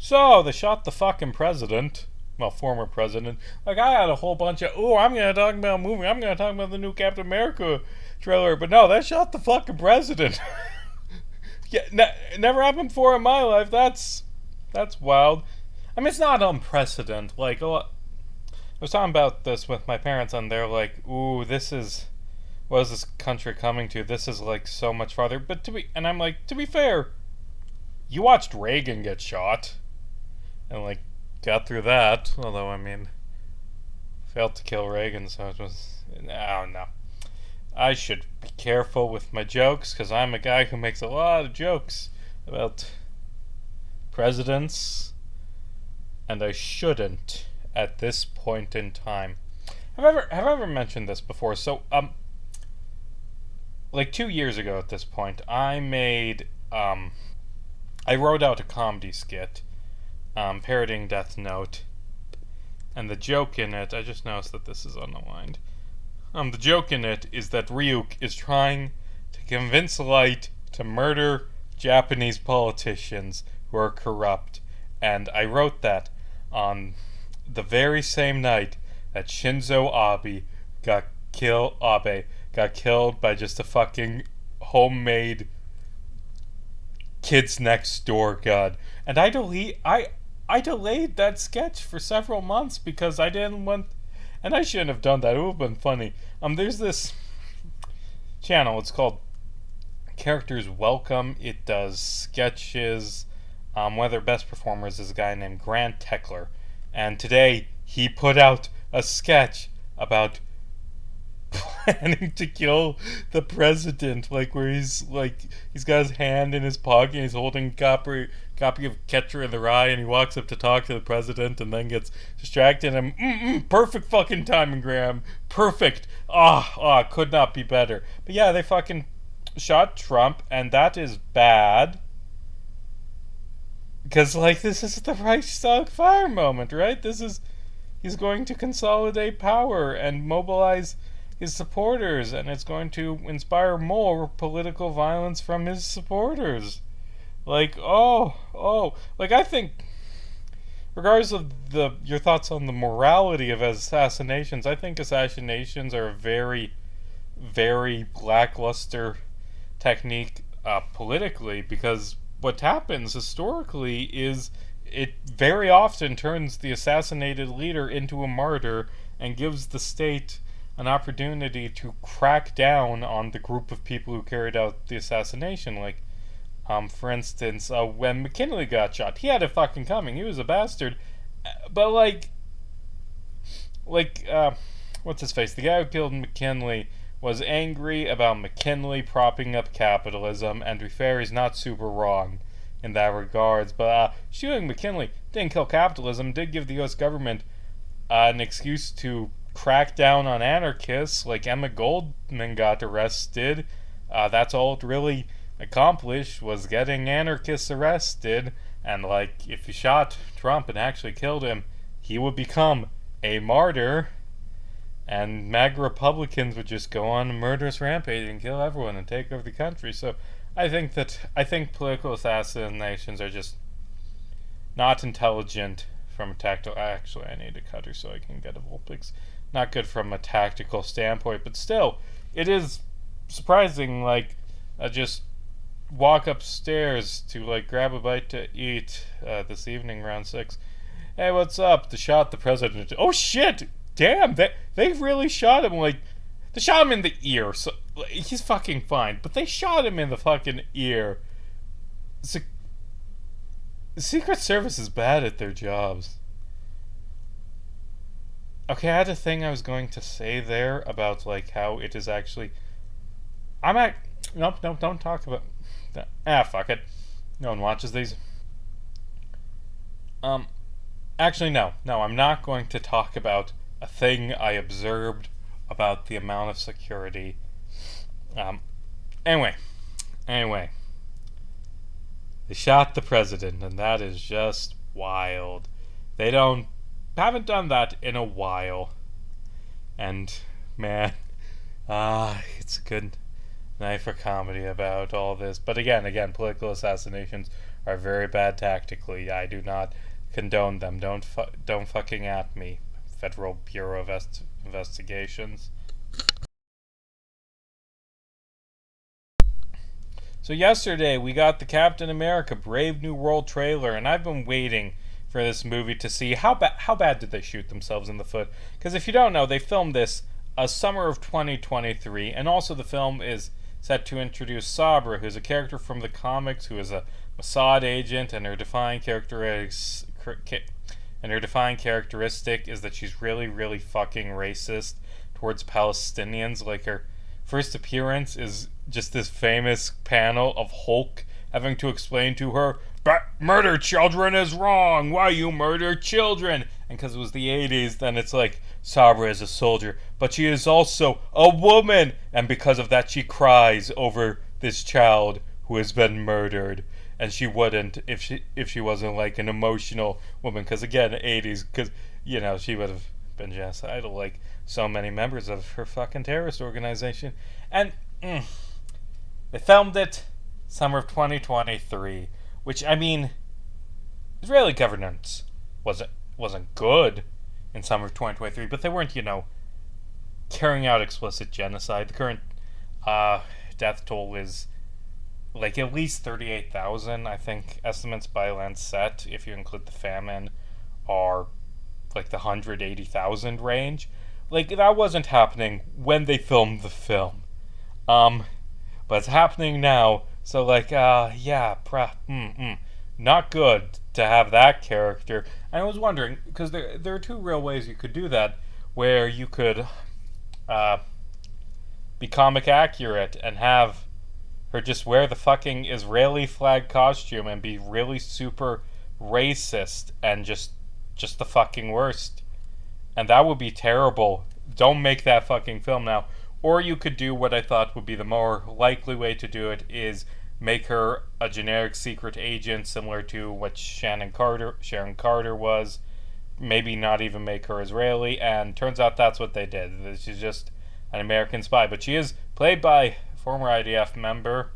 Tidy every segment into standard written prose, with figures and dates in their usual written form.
So they shot the fucking president. Well, former president. Like, I had a whole bunch of, oh, I'm gonna talk about a movie. I'm gonna talk about the new Captain America trailer. But no, they shot the fucking president. Yeah, never happened before in my life. That's wild. I mean, it's not unprecedented. Like, I was talking about this with my parents, and they're like, "Ooh, this is what is this country coming to? This is like so much farther." But and I'm like, to be fair, you watched Reagan get shot, and like got through that. Although, I mean, failed to kill Reagan, so it was. I don't know. I should be careful with my jokes because I'm a guy who makes a lot of jokes about presidents, and I shouldn't at this point in time. Have I ever mentioned this before? So like 2 years ago at this point, I wrote out a comedy skit, parodying Death Note, and the joke in it. I just noticed that this is unaligned. The joke in it is that Ryuk is trying to convince Light to murder Japanese politicians who are corrupt, and I wrote that on the very same night that Shinzo Abe got killed by just a fucking homemade kids next door gun. And I delayed that sketch for several months because I didn't want, and I shouldn't have done that. It would have been funny. There's this channel. It's called Characters Welcome. It does sketches. One of their best performers is a guy named Grant Techler, and today he put out a sketch about planning to kill the president, like where he's got his hand in his pocket and he's holding copy of Catcher in the Rye, and he walks up to talk to the president and then gets distracted and perfect fucking timing, Graham. Perfect. Could not be better. But yeah, they fucking shot Trump, and that is bad. Because, like, this is the Reichstag fire moment, right? He's going to consolidate power and mobilize his supporters, and it's going to inspire more political violence from his supporters. Like, like, I think, regardless of your thoughts on the morality of assassinations, I think assassinations are a very, very lackluster technique politically, because what happens historically is it very often turns the assassinated leader into a martyr and gives the state an opportunity to crack down on the group of people who carried out the assassination. Like, for instance, when McKinley got shot, he had it fucking coming. He was a bastard. But, what's his face? The guy who killed McKinley was angry about McKinley propping up capitalism, and to be fair, he's not super wrong in that regards. But shooting McKinley didn't kill capitalism, did give the U.S. government an excuse to crack down on anarchists. Like, Emma Goldman got arrested. That's all it really accomplished, was getting anarchists arrested. And, like, if you shot Trump and actually killed him, he would become a martyr, and MAGA Republicans would just go on a murderous rampage and kill everyone and take over the country. So I think political assassinations are just not intelligent from a tactical. Actually, I need to cut her so I can get a Volpix. Not good from a tactical standpoint, but still, it is surprising. Like, just walk upstairs to like grab a bite to eat this evening around 6. Hey, what's up? They shot the president. Oh shit! Damn, they really shot him. Like, they shot him in the ear, so like, he's fucking fine. But they shot him in the fucking ear. The Secret Service is bad at their jobs. Okay, I had a thing I was going to say there about like how it is actually. Nope, don't talk about that. Fuck it. No one watches these. Actually, no, I'm not going to talk about a thing I observed about the amount of security. Anyway, they shot the president, and that is just wild. They haven't done that in a while, and man, it's a good night for comedy about all this. But again, political assassinations are very bad tactically. I do not condone them. Don't fucking at me, Federal Bureau of Investigations. So yesterday we got the Captain America Brave New World trailer, and I've been waiting for this movie to see how bad did they shoot themselves in the foot. Because if you don't know, they filmed this summer of 2023, and also the film is set to introduce Sabra, who's a character from the comics who is a Mossad agent, and her defining characteristic is that she's really, really fucking racist towards Palestinians. Like, her first appearance is just this famous panel of Hulk having to explain to her that murder children is wrong. Why you murder children? And because it was the 80s, then it's like, Sabra is a soldier, but she is also a woman, and because of that she cries over this child who has been murdered. And she wouldn't if she wasn't like an emotional woman, because again, 80s, because she would have been genocidal like so many members of her fucking terrorist organization. And they filmed it summer of 2023, which, I mean, Israeli governance wasn't good in summer of 2023, but they weren't, carrying out explicit genocide. The current death toll is like at least 38,000. I think estimates by Lancet, if you include the famine, are like the 180,000 range. Like, that wasn't happening when they filmed the film. But it's happening now. So, like, not good to have that character. And I was wondering, because there are two real ways you could do that, where you could be comic accurate and have her just wear the fucking Israeli flag costume and be really super racist and just the fucking worst. And that would be terrible. Don't make that fucking film now. Or you could do what I thought would be the more likely way to do it, is make her a generic secret agent similar to what Sharon Carter was. Maybe not even make her Israeli, and turns out that's what they did. She's just an American spy, but she is played by a former IDF member.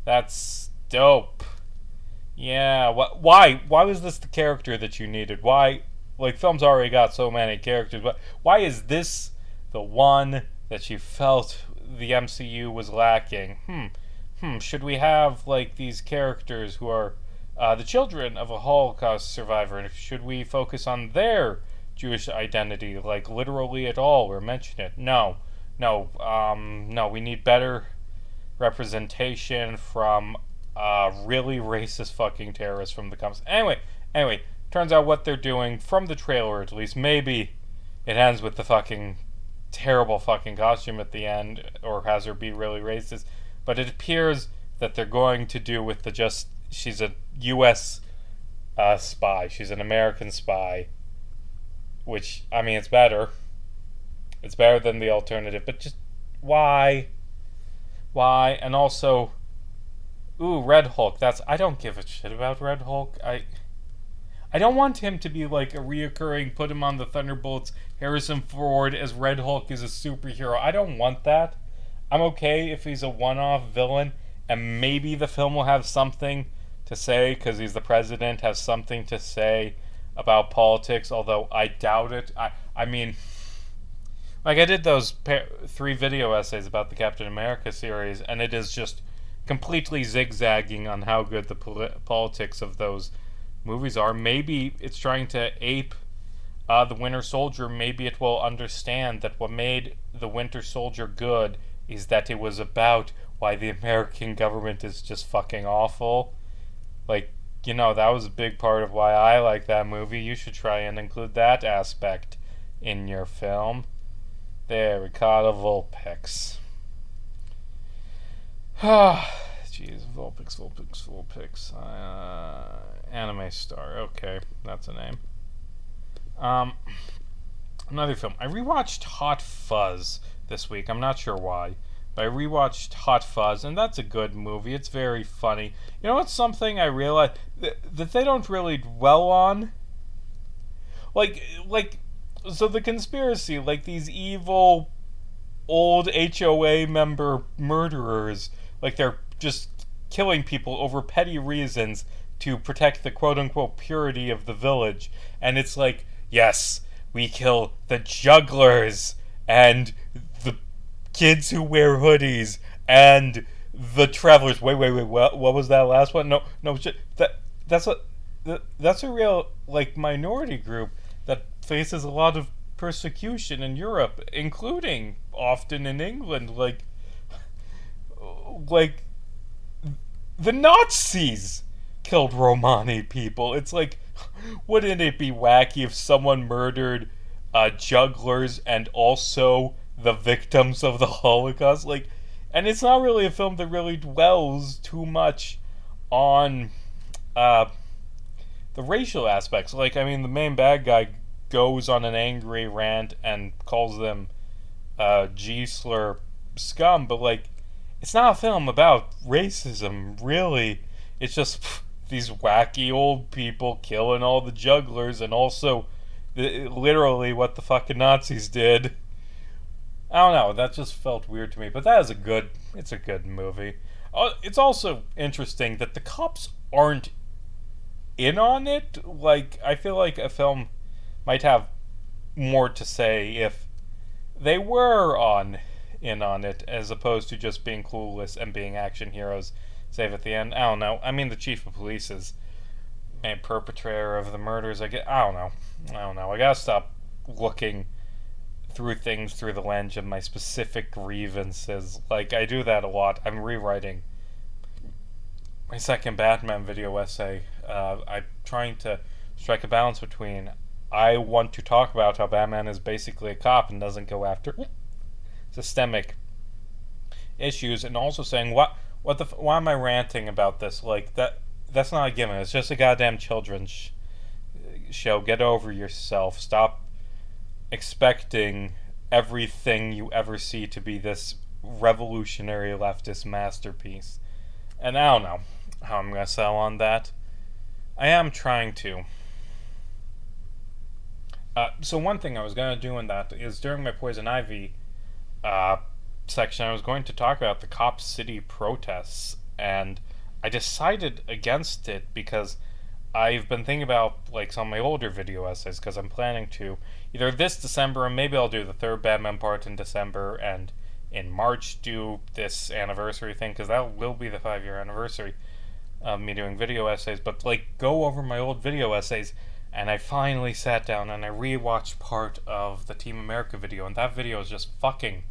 That's dope. Yeah, why was this the character that you needed? Why, like, films already got so many characters, but why is this the one that you felt the MCU was lacking? Should we have, like, these characters who are the children of a Holocaust survivor, and should we focus on their Jewish identity, like, literally at all, or mention it? No, we need better representation from really racist fucking terrorists from the comics. Anyway, turns out what they're doing, from the trailer at least, maybe it ends with the fucking terrible fucking costume at the end, or has her be really racist, but it appears that they're going to do with she's a U.S. spy, she's an American spy, which, I mean, it's better than the alternative, but just why? And also, Red Hulk, I don't give a shit about Red Hulk. I don't want him to be like a reoccurring, put him on the Thunderbolts, Harrison Ford as Red Hulk is a superhero. I don't want that. I'm okay if he's a one-off villain, and maybe the film will have something to say, because he's the president, has something to say about politics, although I doubt it. I mean, like, I did those 3 video essays about the Captain America series, and it is just completely zigzagging on how good the politics of those movies are. Maybe it's trying to ape the Winter Soldier. Maybe it will understand that what made the Winter Soldier good is that it was about why the American government is just fucking awful. Like, that was a big part of why I like that movie. You should try and include that aspect in your film. There, Ricardo Vulpix. Jeez, Vulpix. Anime star. Okay, that's a name. Another film. I rewatched Hot Fuzz this week. I'm not sure why, but I rewatched Hot Fuzz, and that's a good movie. It's very funny. You know what's something I realized that they don't really dwell on? Like, so the conspiracy, like these evil old HOA member murderers, like they're just killing people over petty reasons, to protect the quote-unquote purity of the village. And it's like, yes, we kill the jugglers and the kids who wear hoodies and the travelers. Wait. What was that last one? No. That's a that's a real like minority group that faces a lot of persecution in Europe, including often in England. Like the Nazis killed Romani people. It's like, wouldn't it be wacky if someone murdered jugglers and also the victims of the Holocaust? Like, and it's not really a film that really dwells too much on uh, the racial aspects. Like, I mean, the main bad guy goes on an angry rant and calls them G-slur scum, but like, it's not a film about racism, really. It's just these wacky old people killing all the jugglers and also literally what the fucking Nazis did. I don't know, that just felt weird to me, but it's a good movie. It's also interesting that the cops aren't in on it. Like, I feel like a film might have more to say if they were in on it, as opposed to just being clueless and being action heroes save at the end. I don't know. I mean, the chief of police is a perpetrator of the murders. I don't know. I gotta stop looking through things through the lens of my specific grievances. Like, I do that a lot. I'm rewriting my second Batman video essay. I'm trying to strike a balance between I want to talk about how Batman is basically a cop and doesn't go after systemic issues, and also saying why am I ranting about this? Like, that's not a given. It's just a goddamn children's show. Get over yourself. Stop expecting everything you ever see to be this revolutionary leftist masterpiece. And I don't know how I'm gonna sell on that. I am trying to. So one thing I was gonna do in that is during my Poison Ivy section, I was going to talk about the Cop City protests, and I decided against it because I've been thinking about like some of my older video essays, because I'm planning to either this December, and maybe I'll do the third Batman part in December, and in March do this anniversary thing, because that will be the 5-year anniversary of me doing video essays, but like go over my old video essays. And I finally sat down and I rewatched part of the Team America video, and that video is just fucking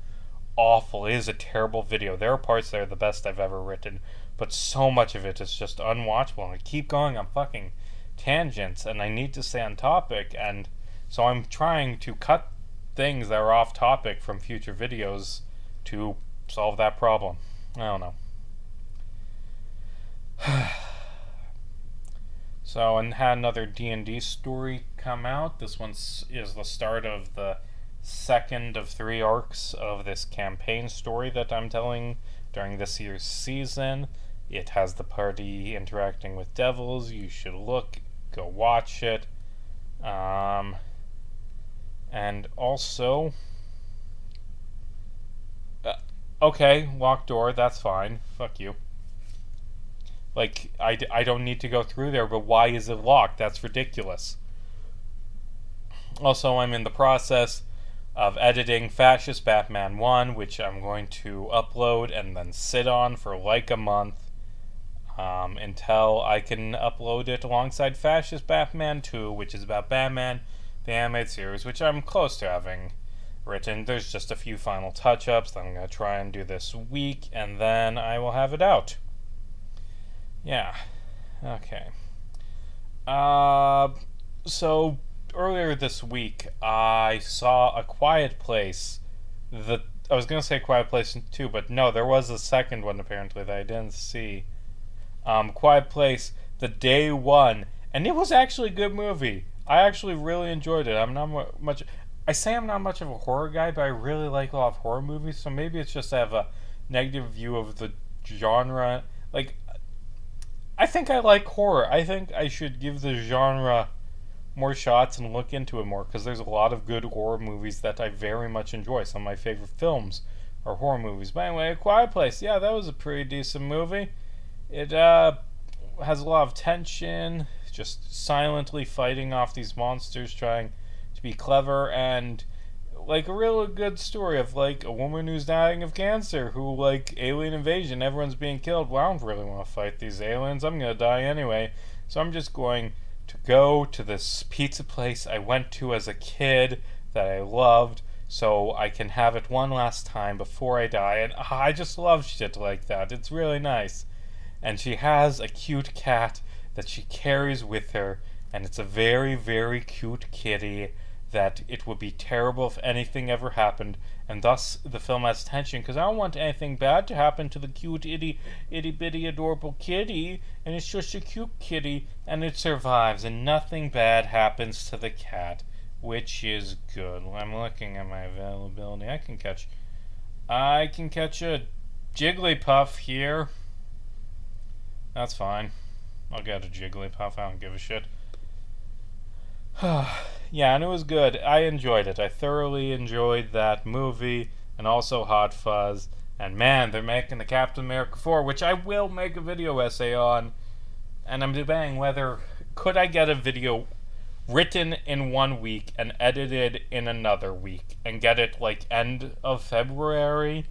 awful. It is a terrible video. There are parts that are the best I've ever written, but so much of it is just unwatchable, and I keep going on fucking tangents, and I need to stay on topic, and so I'm trying to cut things that are off topic from future videos to solve that problem. I don't know. So, and had another D&D story come out. This one is the start of the second of 3 arcs of this campaign story that I'm telling during this year's season. It has the party interacting with devils. You should go watch it. And also, okay, locked door, that's fine. Fuck you. Like, I don't need to go through there, but why is it locked? That's ridiculous. Also, I'm in the process of editing Fascist Batman 1, which I'm going to upload and then sit on for like a month until I can upload it alongside Fascist Batman 2, which is about Batman, the animated series, which I'm close to having written. There's just a few final touch-ups that I'm going to try and do this week, and then I will have it out. Yeah. Okay. So earlier this week, I saw A Quiet Place. I was gonna say Quiet Place 2, but no, there was a second one apparently that I didn't see. Quiet Place, the day one, and it was actually a good movie. I actually really enjoyed it. I'm not much. I say I'm not much of a horror guy, but I really like a lot of horror movies. So maybe it's just I have a negative view of the genre. Like, I think I like horror. I think I should give the genre more shots and look into it more, because there's a lot of good horror movies that I very much enjoy. Some of my favorite films are horror movies. But anyway, A Quiet Place, yeah, that was a pretty decent movie. It has a lot of tension, just silently fighting off these monsters, trying to be clever, and like a real good story of like a woman who's dying of cancer, who like alien invasion, everyone's being killed. Well, I don't really want to fight these aliens. I'm gonna die anyway, so I'm just going to go to this pizza place I went to as a kid that I loved, so I can have it one last time before I die. And I just love shit like that. It's really nice. And she has a cute cat that she carries with her, and it's a very, very cute kitty that it would be terrible if anything ever happened, and thus the film has tension, because I don't want anything bad to happen to the cute itty bitty adorable kitty, and it's just a cute kitty, and it survives, and nothing bad happens to the cat, which is good. I'm looking at my availability. I can catch a Jigglypuff here. That's fine. I'll get a Jigglypuff. I don't give a shit. Yeah, and it was good. I enjoyed it. I thoroughly enjoyed that movie, and also Hot Fuzz. And man, they're making the Captain America 4, which I will make a video essay on. And I'm debating whether could I get a video written in 1 week and edited in another week and get it like end of February,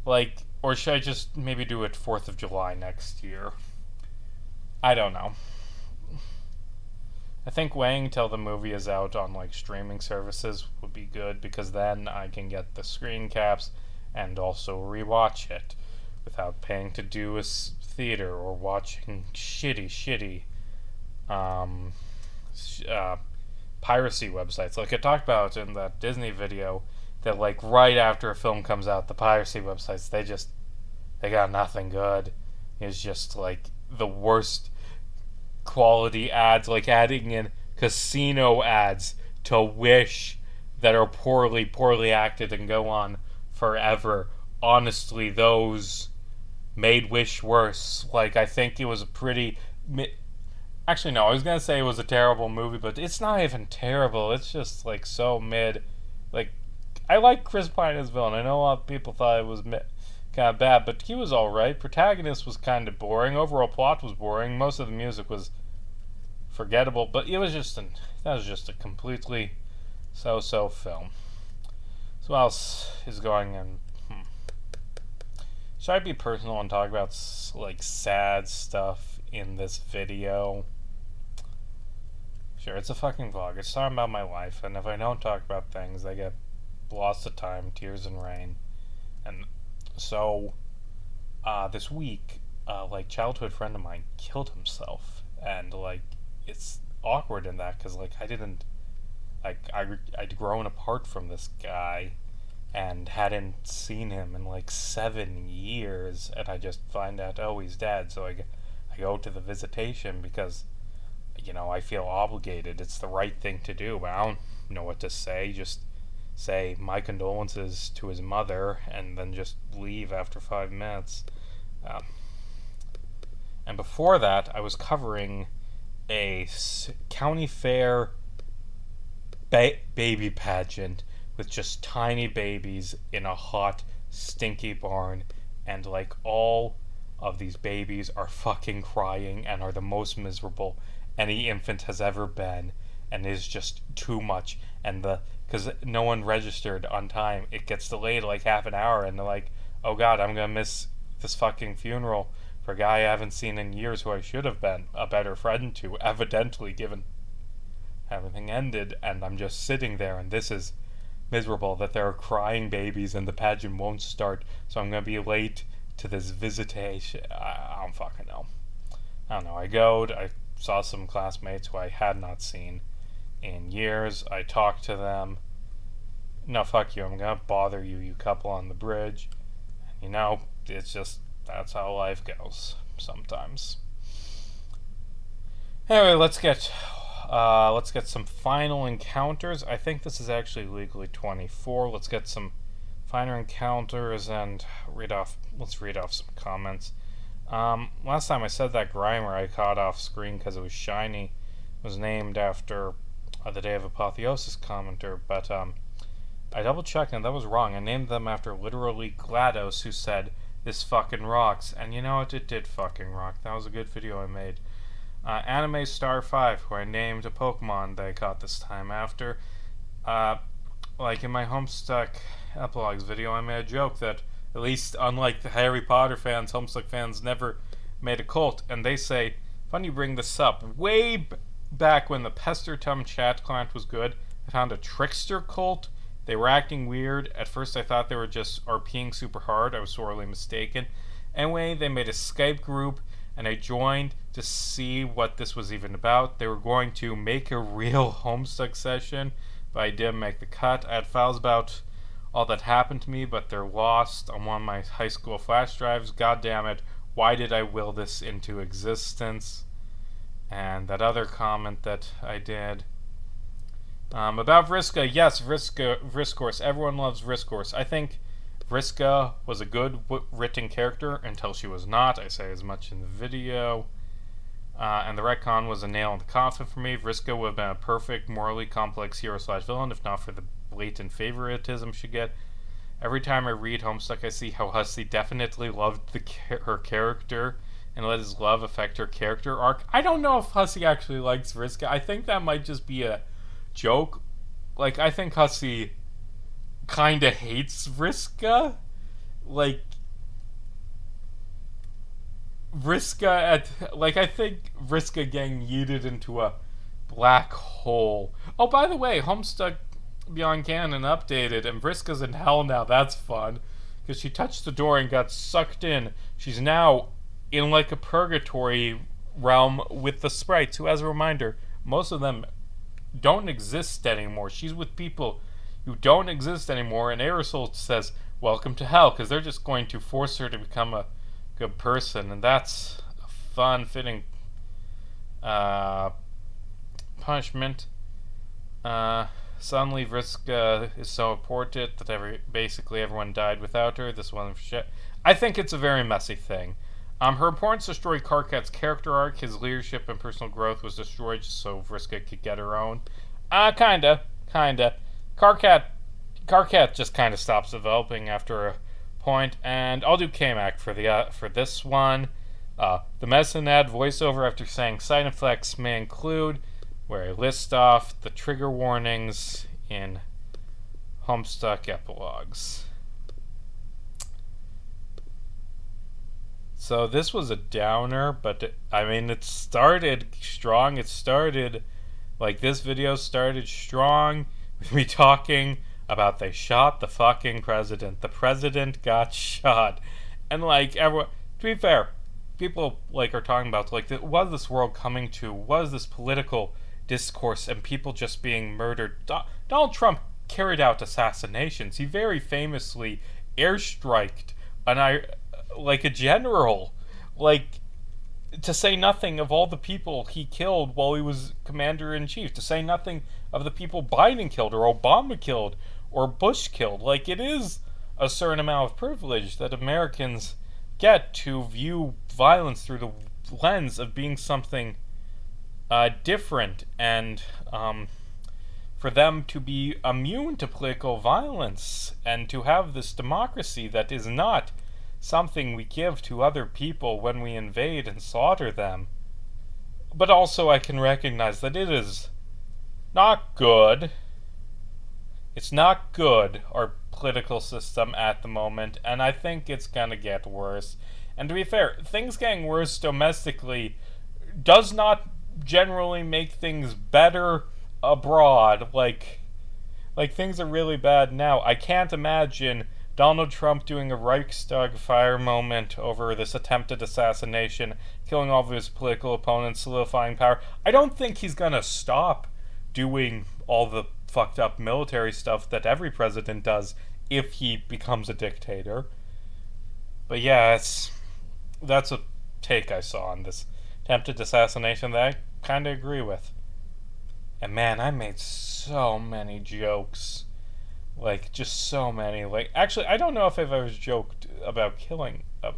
like, or should I just maybe do it 4th of July next year? I don't know. I think waiting till the movie is out on like streaming services would be good, because then I can get the screen caps and also rewatch it without paying to do a theater or watching shitty piracy websites. Like I talked about in that Disney video, that like right after a film comes out, the piracy websites, they got nothing good. It's just like the worst quality ads, like adding in casino ads to Wish that are poorly acted and go on forever. Honestly, those made Wish worse. Like, I think it was a pretty actually no, I was gonna say it was a terrible movie, but it's not even terrible. It's just like so mid. Like, I like Chris Pine as villain. I know a lot of people thought it was kind of bad, but he was alright. Protagonist was kind of boring. Overall plot was boring. Most of the music was forgettable, but that was just a completely so-so film. So what else is going on? Should I be personal and talk about like sad stuff in this video? Sure, it's a fucking vlog. It's talking about my life, and if I don't talk about things, I get lost of time, tears and rain. And so this week, like, childhood friend of mine killed himself, and like it's awkward in that, because like I'd grown apart from this guy and hadn't seen him in like 7 years, and I just find out, oh, he's dead. So I go to the visitation because, you know, I feel obligated. It's the right thing to do, but I don't know what to say. Just say my condolences to his mother and then just leave after 5 minutes. And before that, I was covering a county fair baby pageant with just tiny babies in a hot, stinky barn, and like all of these babies are fucking crying and are the most miserable any infant has ever been, and is just too much. And because no one registered on time, it gets delayed like half an hour, and they're like, oh god, I'm gonna miss this fucking funeral for a guy I haven't seen in years, who I should have been a better friend to, evidently, given everything ended. And I'm just sitting there, and this is miserable that there are crying babies and the pageant won't start, so I'm gonna be late to this visitation. I don't fucking know. I don't know. I saw some classmates who I had not seen in years. I talked to them. No, fuck you. I'm gonna bother you, you couple on the bridge. You know, it's just, that's how life goes sometimes. Anyway, let's get some final encounters. I think this is actually legally 24. Let's get some final encounters and let's read off some comments. Last time I said that Grimer I caught off screen because it was shiny was named after the Day of Apotheosis commenter, but I double checked and that was wrong. I named them after literally GLaDOS, who said This fucking rocks. And you know what? It did fucking rock. That was a good video I made. Anime Star 5, where I named a Pokemon that I caught this time after. Like in my Homestuck Epilogues video, I made a joke that, at least unlike the Harry Potter fans, Homestuck fans never made a cult. And they say, funny you bring this up, back when the Pestertum chat client was good, I found a Trickster cult. They were acting weird. At first I thought they were just RPing super hard. I was sorely mistaken. Anyway, they made a Skype group, and I joined to see what this was even about. They were going to make a real Homestuck session, but I didn't make the cut. I had files about all that happened to me, but they're lost on one of my high school flash drives. God damn it, why did I will this into existence? And that other comment that I did. About Vriska, yes, Vriskors. Everyone loves Vriskors. I think Vriska was a good written character until she was not. I say as much in the video. And the retcon was a nail in the coffin for me. Vriska would have been a perfect, morally complex hero/villain if not for the blatant favoritism she get. Every time I read Homestuck, I see how Hussey definitely loved her character and let his love affect her character arc. I don't know if Hussey actually likes Vriska. I think that might just be a joke. Like, I think Hussey kinda hates Vriska. Like, Vriska I think Vriska getting yeeted into a black hole. Oh, by the way, Homestuck Beyond Canon updated, and Vriska's in hell now. That's fun, because she touched the door and got sucked in. She's now in like a purgatory realm with the sprites, who, as a reminder, most of them don't exist anymore. She's with people who don't exist anymore, and Aerosol says, welcome to hell, because they're just going to force her to become a good person, and that's a fun, fitting punishment. Suddenly Vriska is so important that basically everyone died without her. This wasn't for shit. I think it's a very messy thing. Her importance destroyed Karkat's character arc. His leadership and personal growth was destroyed just so Vriska could get her own. Kinda. Karkat just kinda stops developing after a point, and I'll do K-Mac for this one. The medicine ad voiceover after saying side effects may include, where I list off the trigger warnings in Homestuck Epilogues. So this was a downer, but it started strong. This video started strong with me talking about they shot the fucking president. The president got shot. And everyone, to be fair, people are talking about what is this world coming to? What is this political discourse and people just being murdered? Donald Trump carried out assassinations. He very famously airstriked a general, to say nothing of all the people he killed while he was commander-in-chief, to say nothing of the people Biden killed or Obama killed or Bush killed. It is a certain amount of privilege that Americans get to view violence through the lens of being something different, and for them to be immune to political violence and to have this democracy that is not something we give to other people when we invade and slaughter them. But also I can recognize that it is not good. It's not good, our political system at the moment, and I think it's gonna get worse. And to be fair, things getting worse domestically does not generally make things better abroad. Things are really bad now. I can't imagine Donald Trump doing a Reichstag fire moment over this attempted assassination, killing all of his political opponents, solidifying power. I don't think he's gonna stop doing all the fucked up military stuff that every president does if he becomes a dictator. But yeah, that's a take I saw on this attempted assassination that I kind of agree with. And man, I made so many jokes. Just so many. Actually, I don't know if I've ever joked about killing. I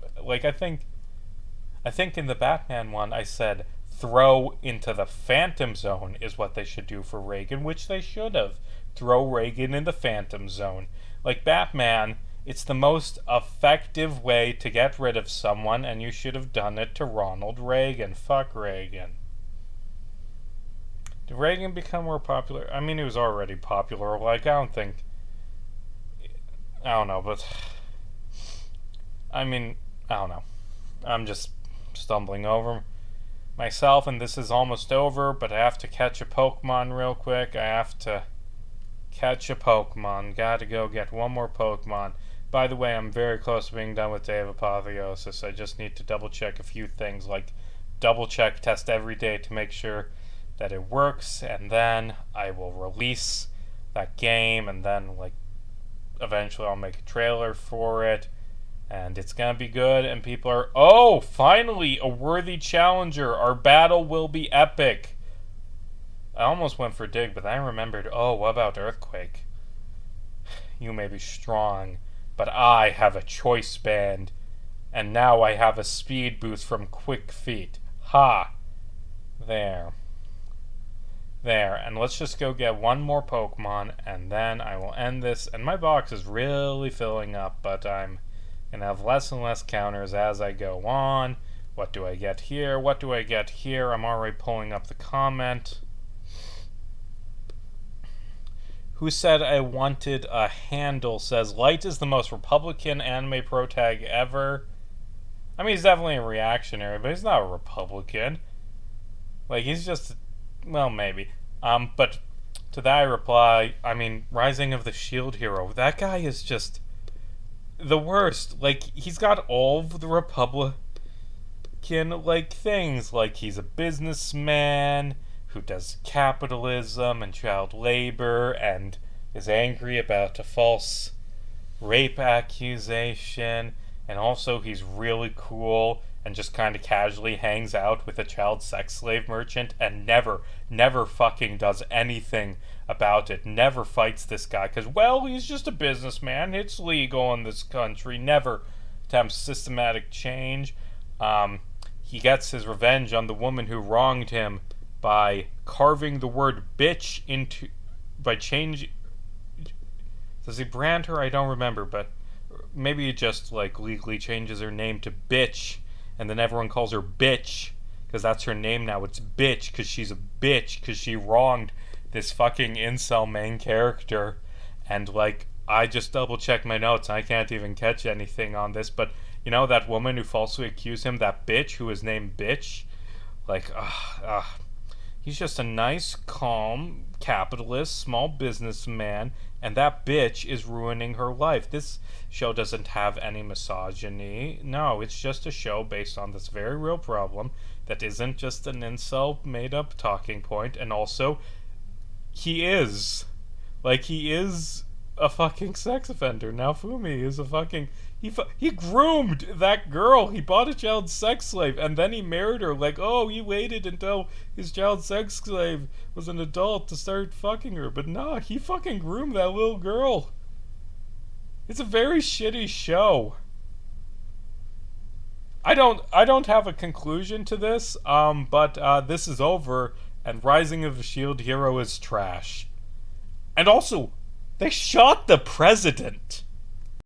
think in the Batman one I said throw into the Phantom Zone is what they should do for Reagan, which they should have. Throw Reagan in the Phantom Zone. Batman It's the most effective way to get rid of someone, and you should have done it to Ronald Reagan. Fuck Reagan. Did Reagan become more popular? I mean, he was already popular. Like, I don't know, but I mean, I don't know. I'm just stumbling over myself, and this is almost over, but I have to catch a Pokemon real quick. I have to catch a Pokemon. Gotta go get one more Pokemon. By the way, I'm very close to being done with Day of Apotheosis. I just need to double check a few things, like double check, test every day to make sure that it works, and then I will release that game, and then, like, eventually I'll make a trailer for it, and it's gonna be good, and people are, oh, finally, a worthy challenger. Our battle will be epic. I almost went for Dig, but then I remembered, oh, what about Earthquake? You may be strong, but I have a choice band, and now I have a speed boost from Quick Feet. Ha! There, and let's just go get one more Pokemon, and then I will end this. And my box is really filling up, but I'm gonna have less and less counters as I go on. What do I get here? What do I get here? I'm already pulling up the comment. Who said I wanted a handle? Says Light is the most Republican anime pro tag ever. I mean, he's definitely a reactionary, but he's not a Republican. Like, he's just, well, maybe. But to that I reply, I mean, Rising of the Shield Hero, that guy is just the worst. Like, he's got all of the Republican, like, things. Like, he's a businessman who does capitalism and child labor and is angry about a false rape accusation. And also, he's really cool and just kind of casually hangs out with a child sex slave merchant and never fucking does anything about it. Never fights this guy because, well, he's just a businessman. It's legal in this country. Never attempts systematic change. He gets his revenge on the woman who wronged him by carving the word bitch into, by change. Does he brand her? I don't remember, but maybe he just, like, legally changes her name to bitch. And then everyone calls her bitch, because that's her name now. It's bitch, because she's a bitch, because she wronged this fucking incel main character. And, like, I just double-checked my notes, and I can't even catch anything on this. But, you know, that woman who falsely accused him, that bitch, who is named Bitch? Like, he's just a nice, calm, capitalist, small businessman, and that bitch is ruining her life. This show doesn't have any misogyny. No, it's just a show based on this very real problem that isn't just an incel made-up talking point. And also, he is a fucking sex offender. Now Fumi is a fucking... He groomed that girl. He bought a child sex slave, and then he married her. Like, oh, he waited until his child sex slave was an adult to start fucking her. But nah, he fucking groomed that little girl. It's a very shitty show. I don't have a conclusion to this, but this is over, and Rising of the Shield Hero is trash. And also, they shot the president.